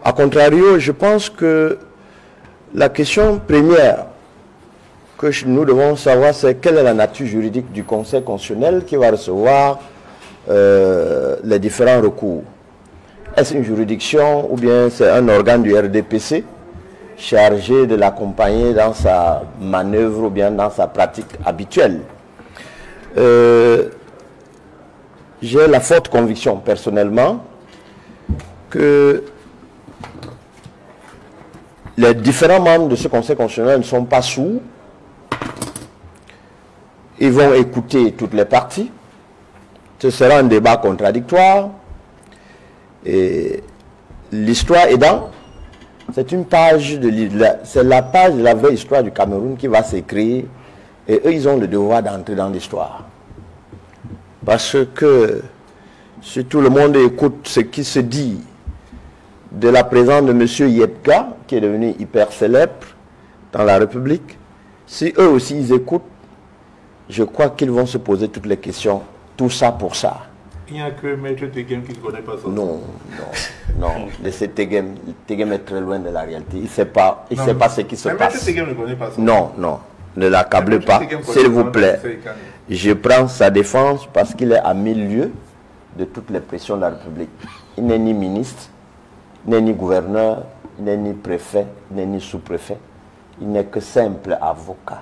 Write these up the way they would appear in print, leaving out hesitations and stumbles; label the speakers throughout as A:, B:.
A: A contrario, je pense que la question première que nous devons savoir, c'est quelle est la nature juridique du Conseil constitutionnel qui va recevoir les différents recours. Est-ce une juridiction ou bien c'est un organe du RDPC chargé de l'accompagner dans sa manœuvre ou bien dans sa pratique habituelle? J'ai la forte conviction personnellement que les différents membres de ce Conseil constitutionnel ne sont pas sourds. Ils vont écouter toutes les parties. Ce sera un débat contradictoire. Et l'histoire aidant, c'est une page c'est la page de la vraie histoire du Cameroun qui va s'écrire. Et eux, ils ont le devoir d'entrer dans l'histoire. Parce que si tout le monde écoute ce qui se dit de la présence de M. Yebga, qui est devenu hyper célèbre dans la République, si eux aussi ils écoutent, je crois qu'ils vont se poser toutes les questions. Tout ça pour ça.
B: Il n'y a que Maître Tegem qui ne connaît pas ça.
A: Non. Laissez Tegem. Tegem est très loin de la réalité. Il ne sait pas ce qui se passe.
B: Maître Tegem ne connaît pas ça.
A: Non. Ne l'accablez pas, s'il vous plaît. Je prends sa défense parce qu'il est à 1000 lieues de toutes les pressions de la République. Il n'est ni ministre, il n'est ni gouverneur, il n'est ni préfet, il n'est ni sous-préfet. Il n'est que simple avocat.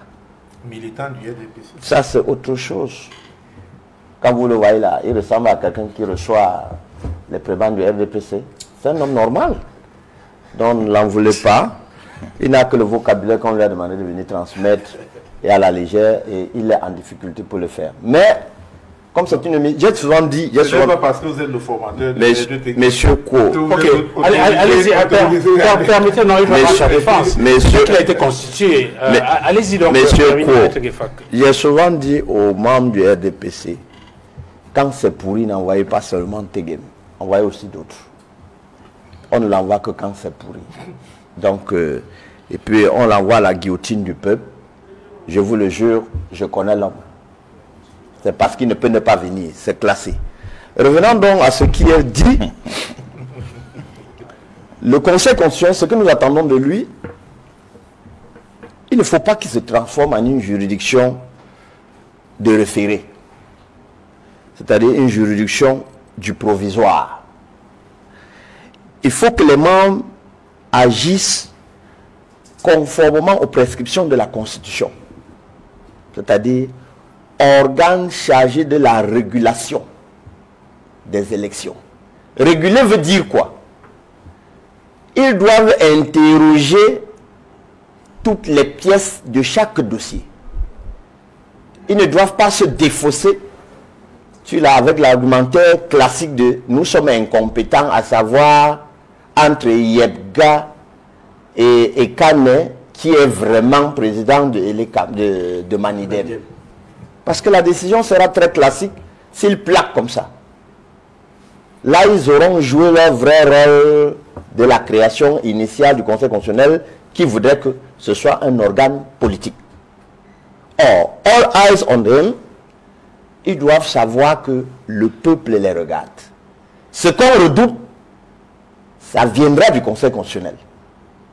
B: Militant du RDPC.
A: Ça, c'est autre chose. Quand vous le voyez là, il ressemble à quelqu'un qui reçoit les prébendes du RDPC. C'est un homme normal. Donc, ne l'en voulez pas. Il n'a que le vocabulaire qu'on lui a demandé de venir transmettre et à la légère, et il est en difficulté pour le faire. Mais, comme c'est une... J'ai souvent dit...
B: C'est pas parce que vous êtes le formateur de
A: Monsieur Ko.
C: Ok, allez-y, permettez-nous de faire sa défense. Monsieur, qui a été constitué. Allez-y donc.
A: Monsieur Ko, j'ai souvent dit aux membres du RDPC, quand c'est pourri, n'envoyez pas seulement Tegem, envoyez aussi d'autres. On ne l'envoie que quand c'est pourri. Donc, et puis on l'envoie à la guillotine du peuple. Je vous le jure, je connais l'homme. C'est parce qu'il ne peut ne pas venir, c'est classé. Revenons donc à ce qui est dit. Le Conseil constitutionnel, ce que nous attendons de lui, il ne faut pas qu'il se transforme en une juridiction de référé. C'est-à-dire une juridiction du provisoire. Il faut que les membres agissent conformément aux prescriptions de la Constitution. C'est-à-dire organe chargé de la régulation des élections. Réguler veut dire quoi? Ils doivent interroger toutes les pièces de chaque dossier. Ils ne doivent pas se défausser avec l'argumentaire classique de nous sommes incompétents, à savoir entre Yebga et Kane, qui est vraiment président de Manidem. Parce que la décision sera très classique s'ils plaquent comme ça. Là, ils auront joué leur vrai rôle de la création initiale du Conseil constitutionnel qui voudrait que ce soit un organe politique. Or, all eyes on them, ils doivent savoir que le peuple les regarde. Ce qu'on redoute, ça viendra du Conseil constitutionnel.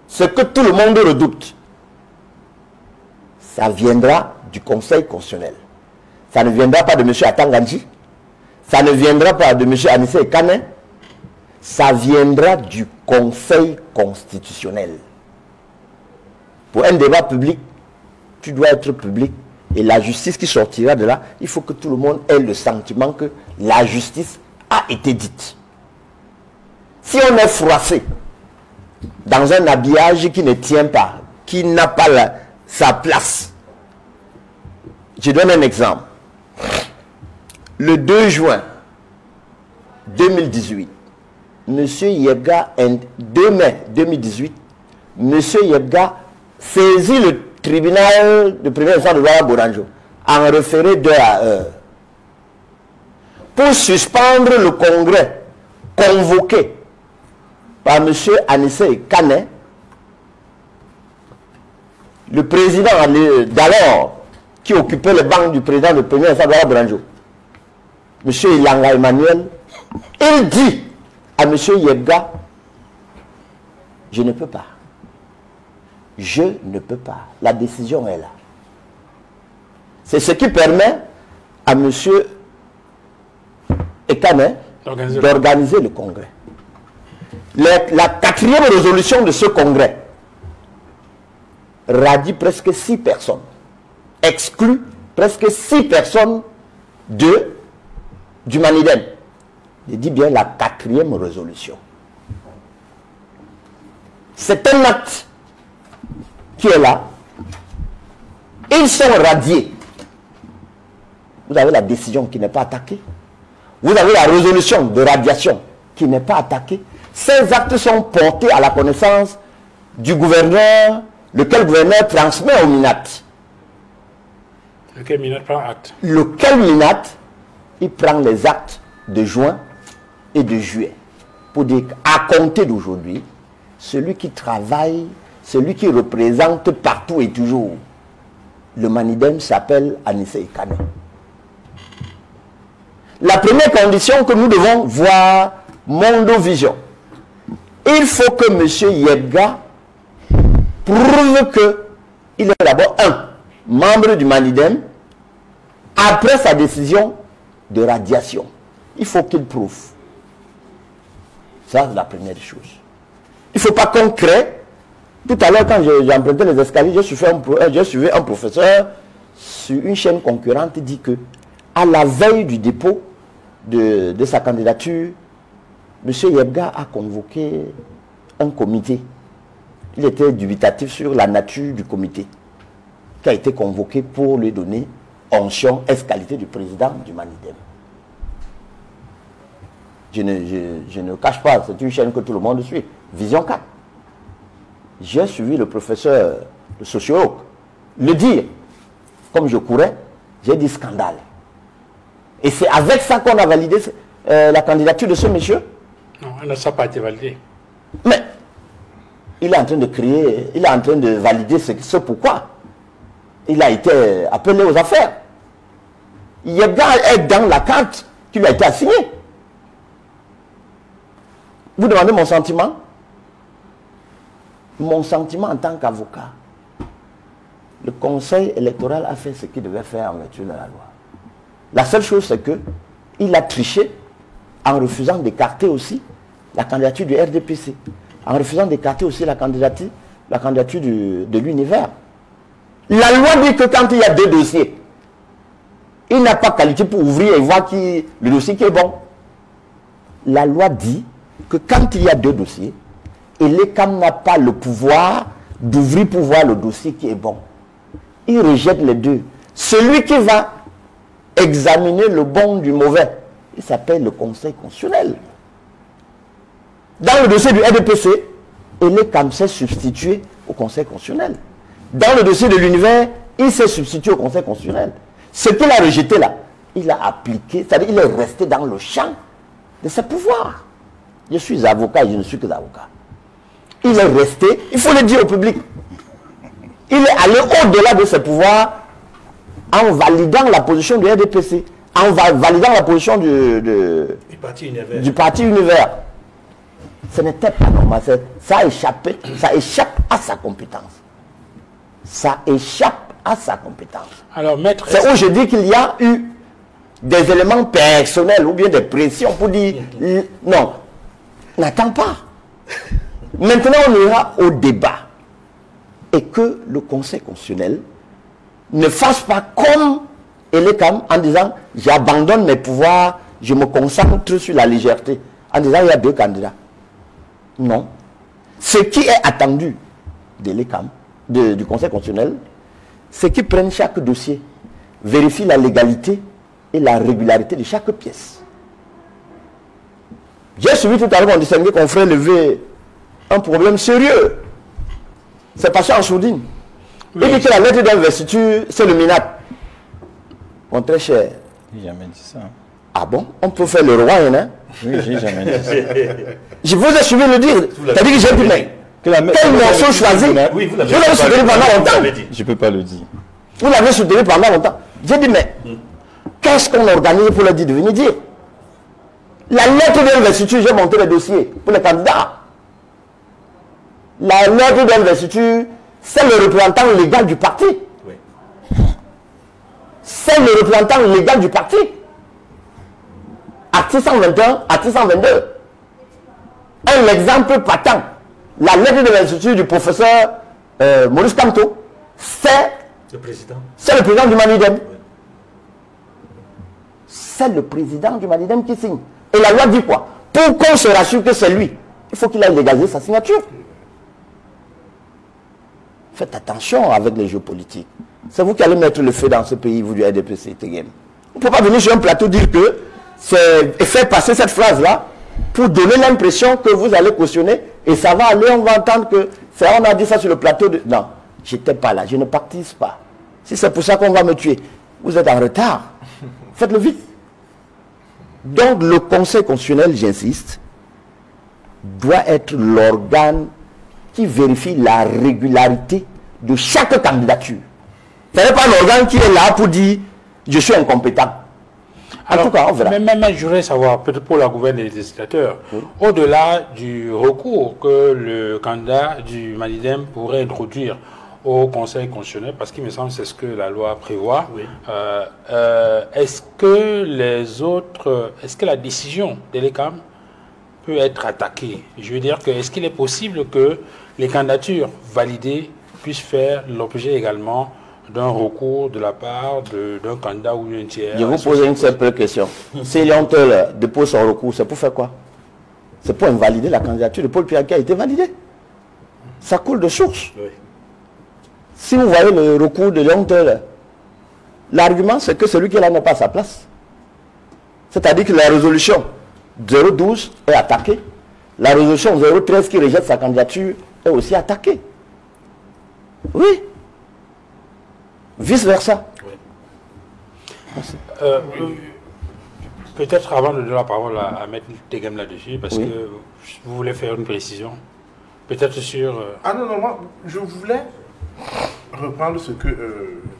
A: Ce que tout le monde redoute, ça viendra du Conseil constitutionnel. Ça ne viendra pas de M. Atanganji, ça ne viendra pas de M. Anissé Kane, ça viendra du Conseil constitutionnel. Pour un débat public, tu dois être public. Et la justice qui sortira de là, il faut que tout le monde ait le sentiment que la justice a été dite. Si on est froissé dans un habillage qui ne tient pas, qui n'a pas sa place, je donne un exemple. Le 2 juin 2018, M. Yebga, 2 mai 2018, M. Yebga saisit le tribunal de première instance de Ouara Boranjo en référé d'heure à heure pour suspendre le congrès convoqué par M. Anissé Kane, le président d'alors qui occupait le banc du président de première instance de Ouara Boranjo, M. Ilanga Emmanuel. Il dit à M. Yebga Je ne peux pas. Je ne peux pas. La décision est là. C'est ce qui permet à M. Ekane d'organiser le congrès. La 4e résolution de ce congrès radie presque 6 personnes, exclut presque 6 personnes du Maniden. Je dis bien la 4e résolution. C'est un acte qui est là. Ils sont radiés. Vous avez la décision qui n'est pas attaquée. Vous avez la résolution de radiation qui n'est pas attaquée. Ces actes sont portés à la connaissance du gouverneur, lequel gouverneur transmet au MINAT.
C: Lequel MINAT prend acte.
A: Lequel MINAT, il prend les actes de juin et de juillet. Pour dire qu'à compter d'aujourd'hui, celui qui travaille, celui qui représente partout et toujours, le Manidem s'appelle Anissé Ekane. La première condition que nous devons voir, Mondovision, il faut que M. Yebga prouve qu'il est d'abord membre du Manidem après sa décision de radiation. Il faut qu'il prouve. Ça, c'est la première chose. Il ne faut pas qu'on crée. Tout à l'heure, quand j'ai emprunté les escaliers, je suivais un professeur sur une chaîne concurrente dit que à la veille du dépôt de sa candidature, M. Yebga a convoqué un comité. Il était dubitatif sur la nature du comité qui a été convoqué pour lui donner onction ès-qualité du président du Manidem. Je ne cache pas, c'est une chaîne que tout le monde suit. Vision 4. J'ai suivi le professeur, le sociologue, le dire. Comme je courais, j'ai dit scandale. Et c'est avec ça qu'on a validé la candidature de ce monsieur.
C: Non, ça n'a pas été validé.
A: Mais il est en train de créer, il est en train de valider ce pourquoi il a été appelé aux affaires. Yebga est dans la carte qui lui a été assignée. Vous demandez mon sentiment? Mon sentiment en tant qu'avocat, le conseil électoral a fait ce qu'il devait faire en vertu de la loi. La seule chose, c'est qu'il a triché en refusant d'écarter aussi la candidature du RDPC, en refusant d'écarter aussi la candidature de l'univers. La loi dit que quand il y a 2 dossiers, il n'a pas qualité pour ouvrir et voir le dossier qui est bon. La loi dit que quand il y a 2 dossiers, et l'ECAM n'a pas le pouvoir d'ouvrir pour voir le dossier qui est bon. Il rejette les 2. Celui qui va examiner le bon du mauvais, il s'appelle le Conseil constitutionnel. Dans le dossier du RDPC, l'ECAM s'est substitué au Conseil constitutionnel. Dans le dossier de l'univers, il s'est substitué au Conseil constitutionnel. Ce qu'il a rejeté là, il a appliqué, c'est-à-dire il est resté dans le champ de ses pouvoirs. Je suis avocat et je ne suis que avocat. Il est resté, il faut le dire au public, il est allé au-delà de ses pouvoirs en validant la position du RDPC, en validant la position du parti univers. Ce n'était pas normal, ça échappe à sa compétence. Ça échappe à sa compétence.
C: Alors, maître,
A: c'est où je dis qu'il y a eu des éléments personnels ou bien des pressions pour dire non, n'attends pas. Maintenant, on ira au débat. Et que le Conseil constitutionnel ne fasse pas comme l'ECAM en disant j'abandonne mes pouvoirs, je me concentre sur la légèreté. En disant il y a 2 candidats. Non. Ce qui est attendu de l'ECAM, du Conseil constitutionnel, c'est qu'ils prennent chaque dossier, vérifient la légalité et la régularité de chaque pièce. J'ai suivi tout à l'heure mon distingué confrère lever un problème sérieux. C'est passé en sourdine. Il dit que la lettre d'investiture, c'est le MINAT. Mon très cher.
D: J'ai jamais dit ça.
A: Ah bon? On peut faire le roi, hein?
D: Oui, j'ai jamais dit ça.
A: Je vous ai suivi le dire. C'est-à-dire que j'ai dit, mais quel morceau choisi?
B: Oui, vous l'avez
A: soutenu pendant longtemps.
D: Je ne peux pas le dire.
A: Vous l'avez soutenu pendant longtemps. J'ai dit, mais qu'est-ce qu'on organise pour leur dire de venir dire? La lettre d'investiture, j'ai monté le dossier pour les candidats. La lettre d'investiture, c'est le représentant légal du parti. Oui. C'est le représentant légal du parti. Article 121, article 122. Un exemple patent. La lettre d'investiture du professeur Maurice Kamto, c'est le président. C'est le président du Manidem. Oui. C'est le président du Manidem qui signe. Et la loi dit quoi? Pour qu'on se rassure que c'est lui, il faut qu'il aille légaliser sa signature. Faites attention avec les jeux politiques. C'est vous qui allez mettre le feu dans ce pays, vous du RDPC, Tegem. Vous ne pouvez pas venir sur un plateau dire que c'est et faire passer cette phrase-là pour donner l'impression que vous allez cautionner et ça va aller, on va entendre que on a dit ça sur le plateau de... Non, j'étais pas là, je ne participe pas. Si c'est pour ça qu'on va me tuer, vous êtes en retard. Faites-le vite. Donc le Conseil constitutionnel, j'insiste, doit être l'organe qui vérifie la régularité de chaque candidature. Ce n'est pas l'organe qui est là pour dire je suis incompétent.
C: Alors, en tout cas, on verra. Mais je voudrais savoir, peut-être pour la gouverne des législateurs, oui, au-delà du recours que le candidat du Manidem pourrait introduire au Conseil constitutionnel, parce qu'il me semble que c'est ce que la loi prévoit, oui, est-ce que la décision de l'ECAM peut être attaquée? Je veux dire que est-ce qu'il est possible que les candidatures validées puissent faire l'objet également d'un recours de la part d'un candidat ou d'un tiers?
A: Je vous pose une simple question. Si Léon Teul dépose son recours, c'est pour faire quoi? C'est pour invalider la candidature de Paul Pierre qui a été validée. Ça coule de source. Oui. Si vous voyez le recours de Léon Teul, l'argument c'est que celui qui est là n'a pas sa place. C'est-à-dire que la résolution 012 est attaquée. La résolution 013 qui rejette sa candidature est aussi attaquée. Oui. Vice-versa.
C: Oui. Peut-être avant de donner la parole à Maître Tegem là-dessus, parce oui, que vous voulez faire une précision. Peut-être sur...
B: Ah non, moi, je voulais reprendre ce que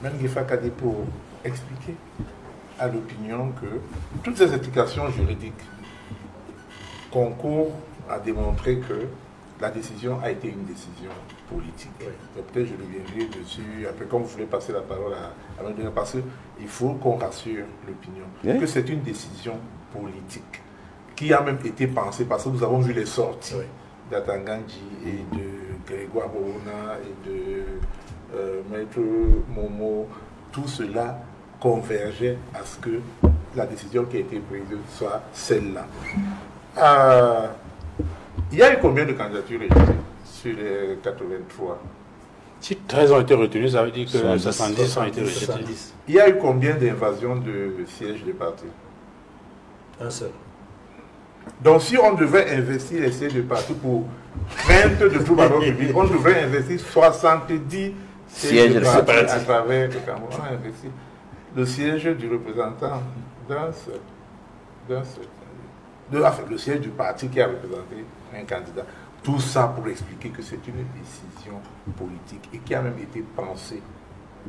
B: Mengifa a dit pour expliquer à l'opinion que toutes ces explications juridiques concourent à démontrer que la décision a été une décision politique. Oui. Peut-être je reviendrai dessus, après quand vous voulez passer la parole à Mengifa, parce qu'il faut qu'on rassure l'opinion, oui, que c'est une décision politique qui a même été pensée, parce que nous avons vu les sorties, oui, d'Atangandji et de Grégoire Borona et de Maître Momo. Tout cela convergeait à ce que la décision qui a été prise soit celle-là. Il y a eu combien de candidatures sur les 83?
C: Si 13 ont été retenues, ça veut dire que 70 ont été rejetées.
B: Il y a eu combien d'invasions de sièges de parti?
E: Un seul.
B: Donc si on devait investir les sièges de parti pour crainte de troubles à l'ordre public, on devrait investir 70 sièges de parti à travers le Cameroun. On a investi le siège du représentant d'un seul. Enfin, le siège du parti qui a représenté un candidat. Tout ça pour expliquer que c'est une décision politique et qui a même été pensée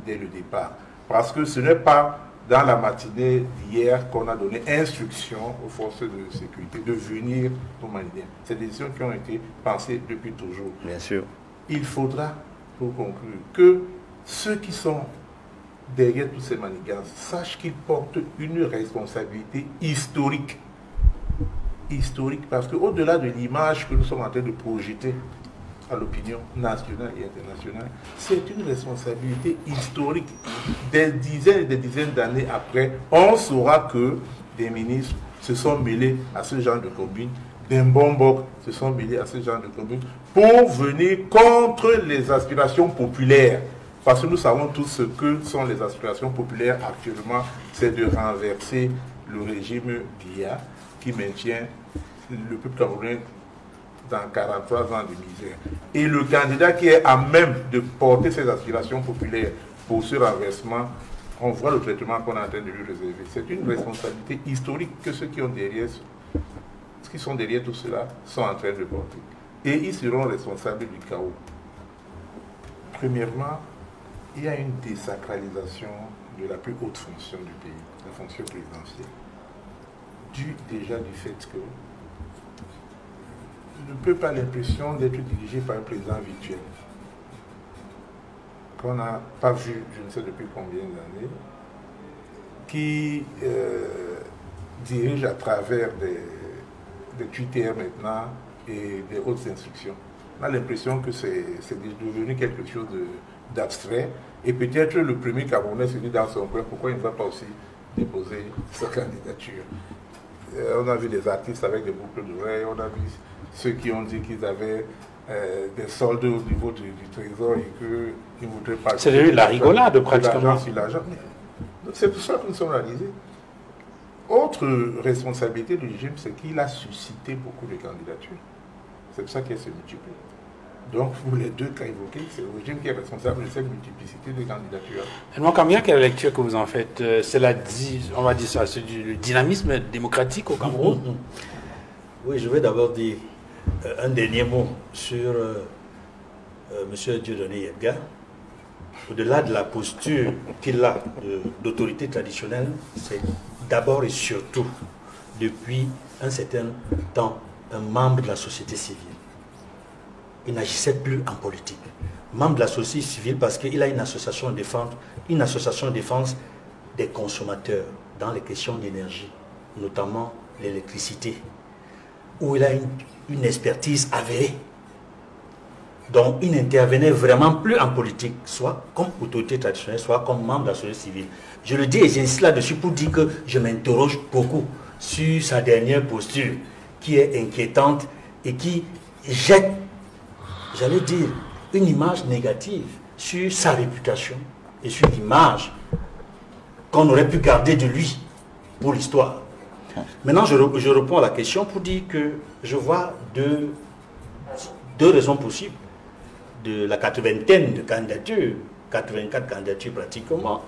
B: dès le départ. Parce que ce n'est pas dans la matinée d'hier qu'on a donné instruction aux forces de sécurité de venir au Manidem. C'est des décisions qui ont été pensées depuis toujours.
A: Bien sûr.
B: Il faudra, pour conclure, que ceux qui sont derrière tous ces manigances sachent qu'ils portent une responsabilité historique. Historique, parce qu'au-delà de l'image que nous sommes en train de projeter à l'opinion nationale et internationale, c'est une responsabilité historique. Des dizaines et des dizaines d'années après, on saura que des ministres se sont mêlés à ce genre de combine, des Mbongbok se sont mêlés à ce genre de combine, pour venir contre les aspirations populaires. Parce que nous savons tous ce que sont les aspirations populaires actuellement, c'est de renverser le régime Biya qui maintient le peuple camerounais dans 43 ans de misère. Et le candidat qui est à même de porter ses aspirations populaires pour ce renversement, on voit le traitement qu'on est en train de lui réserver. C'est une responsabilité historique que ceux qui sont derrière tout cela sont en train de porter. Et ils seront responsables du chaos. Premièrement, il y a une désacralisation de la plus haute fonction du pays, la fonction présidentielle, due déjà du fait que ne peux pas l'impression d'être dirigé par un président virtuel qu'on n'a pas vu, je ne sais depuis combien d'années, qui dirige à travers des Twitter maintenant et des hautes instructions. On a l'impression que c'est devenu quelque chose d'abstrait. Et peut-être le premier Camerounais se dit dans son coin, pourquoi il ne va pas aussi déposer sa candidature. On a vu des artistes avec des boucles d'oreilles, on a vu ceux qui ont dit qu'ils avaient des soldes au niveau du trésor et qu'ils ne voudraient pas...
C: C'est la rigolade pratiquement.
B: C'est pour ça que nous sommes réalisés. Autre responsabilité du régime, c'est qu'il a suscité beaucoup de candidatures. C'est pour ça qu'elle se multiplie. Donc, pour les deux cas évoqués, c'est le régime qui est responsable de cette multiplicité de candidatures.
C: Et donc, quelle lecture que vous en faites? C'est on va dire ça, c'est du dynamisme démocratique au Cameroun?
E: Oui, je vais d'abord dire un dernier mot sur M. Dieudonné Yebga. Au-delà de la posture qu'il a d'autorité traditionnelle, c'est d'abord et surtout, depuis un certain temps, un membre de la société civile. Il n'agissait plus en politique. Membre de la société civile parce qu'il a une association de défense des consommateurs dans les questions d'énergie, notamment l'électricité, où il a une expertise avérée. Donc il n'intervenait vraiment plus en politique, soit comme autorité traditionnelle, soit comme membre de la société civile. Je le dis et j'insiste là-dessus pour dire que je m'interroge beaucoup sur sa dernière posture, qui est inquiétante et qui jette, j'allais dire, une image négative sur sa réputation et sur l'image qu'on aurait pu garder de lui pour l'histoire. Maintenant, je réponds à la question pour dire que je vois deux raisons possibles de la 80aine de candidatures, 84 candidatures pratiquement,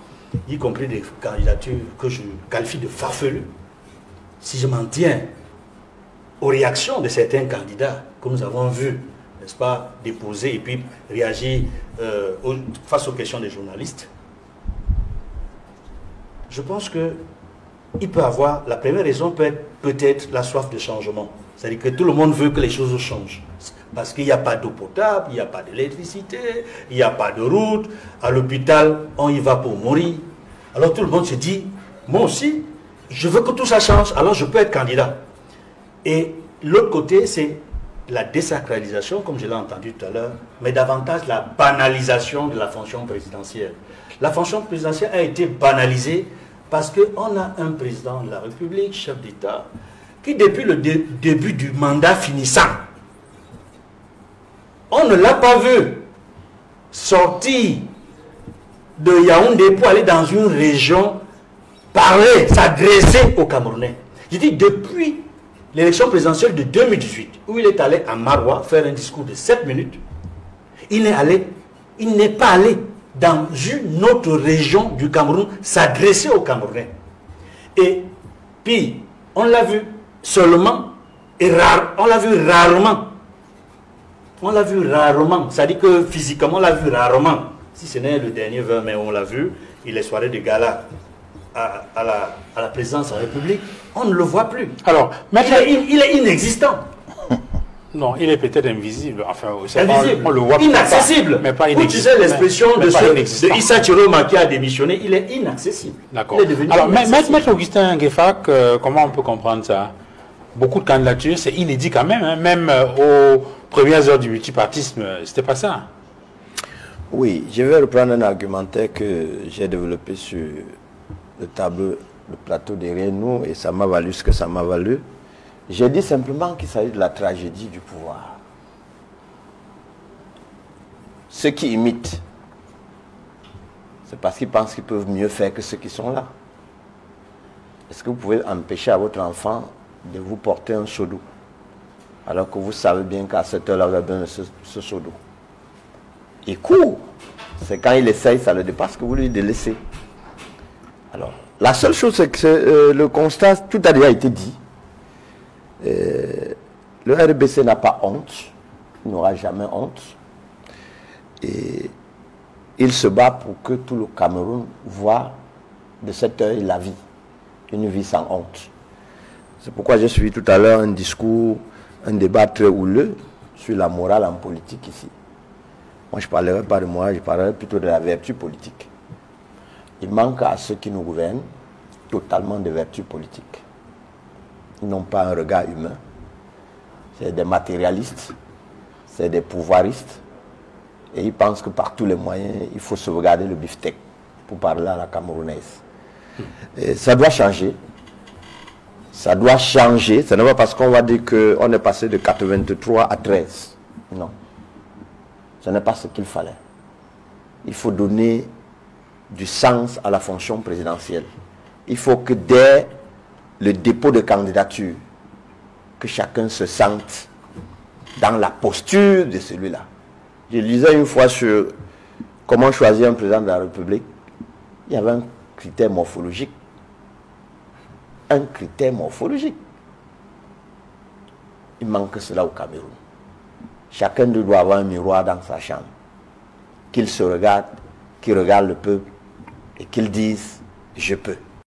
E: y compris des candidatures que je qualifie de farfelues. Si je m'en tiens aux réactions de certains candidats que nous avons vus, n'est-ce pas, déposer et puis réagir face aux questions des journalistes, je pense que il peut avoir, la première raison peut être peut-être la soif de changement. C'est-à-dire que tout le monde veut que les choses changent. Parce qu'il n'y a pas d'eau potable, il n'y a pas d'électricité, il n'y a pas de route. À l'hôpital, on y va pour mourir. Alors tout le monde se dit, moi aussi, je veux que tout ça change, alors je peux être candidat. Et l'autre côté, c'est la désacralisation, comme je l'ai entendu tout à l'heure, mais davantage la banalisation de la fonction présidentielle. La fonction présidentielle a été banalisée parce qu'on a un président de la République, chef d'État, qui depuis le début du mandat finissant, on ne l'a pas vu sortir de Yaoundé pour aller dans une région parler, s'adresser aux Camerounais. Je dis depuis l'élection présidentielle de 2018, où il est allé à Maroua faire un discours de 7 minutes, il n'est pas allé dans une autre région du Cameroun s'adresser aux Camerounais. Et puis, on l'a vu seulement, et on l'a vu rarement. On l'a vu rarement, c'est-à-dire que physiquement, on l'a vu rarement. Si ce n'est le dernier 20 mai, on l'a vu, et les soirées de gala à la présidence de la République, on ne le voit plus.
C: Alors,
E: il est inexistant.
C: Non, il est peut-être invisible. Enfin,
E: invisible.
C: On le voit
E: inaccessible.
C: Mais pas
E: inexistant. Tu sais l'expression de Issa Chiroma qui a démissionné, il est inaccessible.
C: D'accord. Alors, Maître Augustin Gueffak, comment on peut comprendre ça? Beaucoup de candidatures, c'est inédit quand même. Hein? Même aux premières heures du multipartisme, c'était pas ça.
A: Oui, je vais reprendre un argumentaire que j'ai développé sur le tableau, le plateau derrière nous, et ça m'a valu ce que ça m'a valu. J'ai dit simplement qu'il s'agit de la tragédie du pouvoir. Ceux qui imitent, c'est parce qu'ils pensent qu'ils peuvent mieux faire que ceux qui sont là. Est-ce que vous pouvez empêcher à votre enfant de vous porter un seau d'eau, alors que vous savez bien qu'à cette heure-là, vous avez besoin de ce seau d'eau? Il court. C'est quand il essaye, ça le dépasse, que vous lui laissez. Alors, la seule chose, c'est que le constat, tout a déjà été dit. Le RBC n'a pas honte, il n'aura jamais honte, et il se bat pour que tout le Cameroun voit de cette heure la vie, une vie sans honte. C'est pourquoi j'ai suivi tout à l'heure un discours un débat très houleux sur la morale en politique ici. Moi, je ne parlerai pas de morale, je parlerai plutôt de la vertu politique. Il manque à ceux qui nous gouvernent totalement de vertu politique. Ils n'ont pas un regard humain. C'est des matérialistes, c'est des pouvoiristes. Et ils pensent que par tous les moyens, il faut sauvegarder le beefsteak, pour parler à la camerounaise. Et ça doit changer. Ça doit changer. Ce n'est pas parce qu'on va dire qu'on est passé de 83 à 13. Non. Ce n'est pas ce qu'il fallait. Il faut donner du sens à la fonction présidentielle. Il faut que dès le dépôt de candidature, que chacun se sente dans la posture de celui-là. Je lisais une fois sur comment choisir un président de la République. Il y avait un critère morphologique. Un critère morphologique. Il manque cela au Cameroun. Chacun doit avoir un miroir dans sa chambre. Qu'il se regarde, qu'il regarde le peuple et qu'il dise « je peux ».